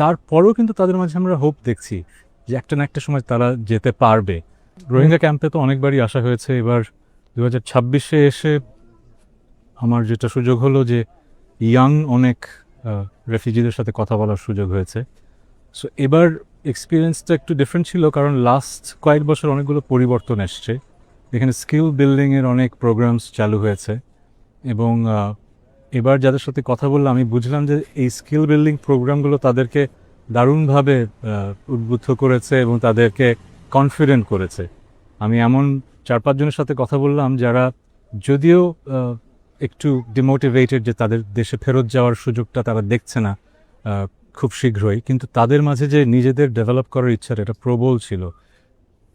তারপরেও কিন্তু তাদের মাঝে আমরা হোপ দেখছি যে একটা না একটা সময় তারা যেতে পারবে। রোহিঙ্গা ক্যাম্পে তো অনেকবারই আসা হয়েছে, এবার 2026-এ এসে আমার যেটা সুযোগ হলো যে ইয়াং অনেক রেফিউজিদের সাথে কথা বলার সুযোগ হয়েছে। সো এবার এক্সপিরিয়েন্সটা একটু ডিফারেন্ট ছিল, কারণ লাস্ট কয়েক বছর অনেকগুলো পরিবর্তন এসছে। এখানে স্কিল বিল্ডিংয়ের অনেক প্রোগ্রামস চালু হয়েছে এবং এবার যাদের সাথে কথা বললাম আমি বুঝলাম যে এই স্কিল বিল্ডিং প্রোগ্রামগুলো তাদেরকে দারুণভাবে উদ্বুদ্ধ করেছে এবং তাদেরকে কনফিডেন্ট করেছে। আমি এমন 4-5 জনের সাথে কথা বললাম যারা যদিও একটু ডিমোটিভেটেড যে তাদের দেশে ফেরত যাওয়ার সুযোগটা তারা দেখছে না খুব শীঘ্রই, কিন্তু তাদের মাঝে যে নিজেদের ডেভেলপ করার ইচ্ছাটা এটা প্রবল ছিল।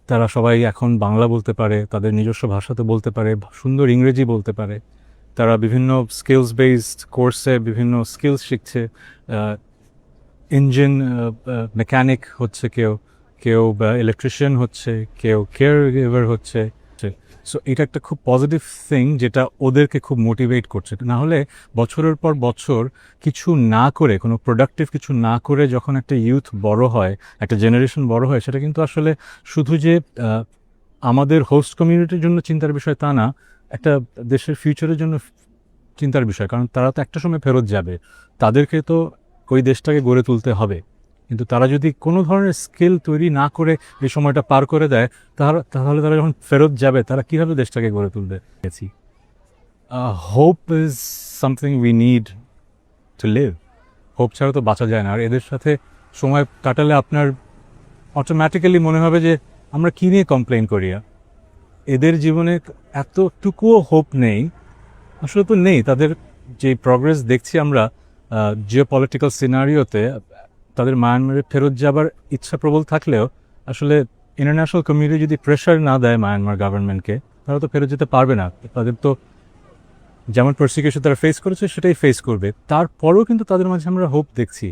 তারা সবাই এখন বাংলা বলতে পারে, তাদের নিজস্ব ভাষাতে বলতে পারে, সুন্দর ইংরেজি বলতে পারে। তারা বিভিন্ন স্কিলস বেসড কোর্সে বিভিন্ন স্কিলস শিখছে। ইঞ্জিন মেকানিক হচ্ছে কেউ, কেউ ইলেকট্রিশিয়ান হচ্ছে, কেউ কেয়ার গিভার হচ্ছে। সো এটা একটা খুব পজিটিভ থিং যেটা ওদেরকে খুব মোটিভেট করছে। না হলে বছরের পর বছর কিছু না করে, কোনো প্রোডাক্টিভ কিছু না করে যখন একটা ইউথ বড় হয়, একটা জেনারেশন বড় হয়, সেটা কিন্তু আসলে শুধু যে আমাদের হোস্ট কমিউনিটির জন্য চিন্তার বিষয় তা না, একটা দেশের ফিউচারের জন্য চিন্তার বিষয়। কারণ তারা তো একটা সময় ফেরত যাবে, তাদেরকে তো ওই দেশটাকে গড়ে তুলতে হবে। কিন্তু তারা যদি কোনো ধরনের স্কিল তৈরি না করে এই সময়টা পার করে দেয়, তাহলে তারা যখন ফেরত যাবে তারা কীভাবে দেশটাকে গড়ে তুলবে? Hope is something we need to live. Hope ছাড়া তো বাঁচা যায় না। আর এদের সাথে সময় কাটালে আপনার অটোমেটিক্যালি মনে হবে যে আমরা কী নিয়ে কমপ্লেন করি। এদের জীবনে এতটুকুও হোপ নেই, আসলে তো নেই। তাদের যে প্রগ্রেস দেখছি আমরা জিওপলিটিক্যাল সিনারিওতে, তাদের মায়ানমারে ফেরত যাবার ইচ্ছা প্রবল থাকলেও আসলে ইন্টারন্যাশনাল কমিউনিটি যদি প্রেশার না দেয় মায়ানমার গভর্নমেন্টকে, তারা তো ফেরত যেতে পারবে না। তাদের তো যেমন পারসিকিউশন তারা ফেস করেছে সেটাই ফেস করবে। তারপরেও কিন্তু তাদের মাঝে আমরা হোপ দেখছি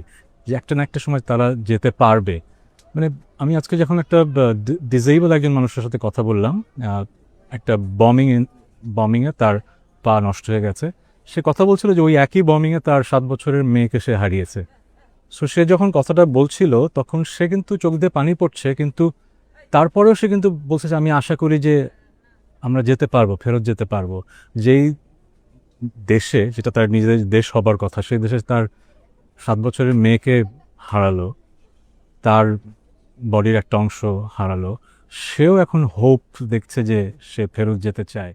যে একটা না একটা সময় তারা যেতে পারবে। মানে আমি আজকে যখন একটা ডিসেবল একজন মানুষের সাথে কথা বললাম, একটা বমিংয়ে তার পা নষ্ট হয়ে গেছে, সে কথা বলছিল যে ওই একই বমিংয়ে তার 7 বছরের মেয়েকে সে হারিয়েছে। সো সে যখন কথাটা বলছিল তখন সে কিন্তু চোখ দিয়ে পানি পড়ছে, কিন্তু তারপরেও সে কিন্তু বলছে যে আমি আশা করি যে আমরা যেতে পারবো, ফেরত যেতে পারবো। যেই দেশে, যেটা তার নিজেদের দেশ হবার কথা, সেই দেশে তার 7 বছরের মেয়েকে হারালো, তার বডির একটা অংশ হারালো, সেও এখন হোপ দেখছে যে সে ফেরত যেতে চায়।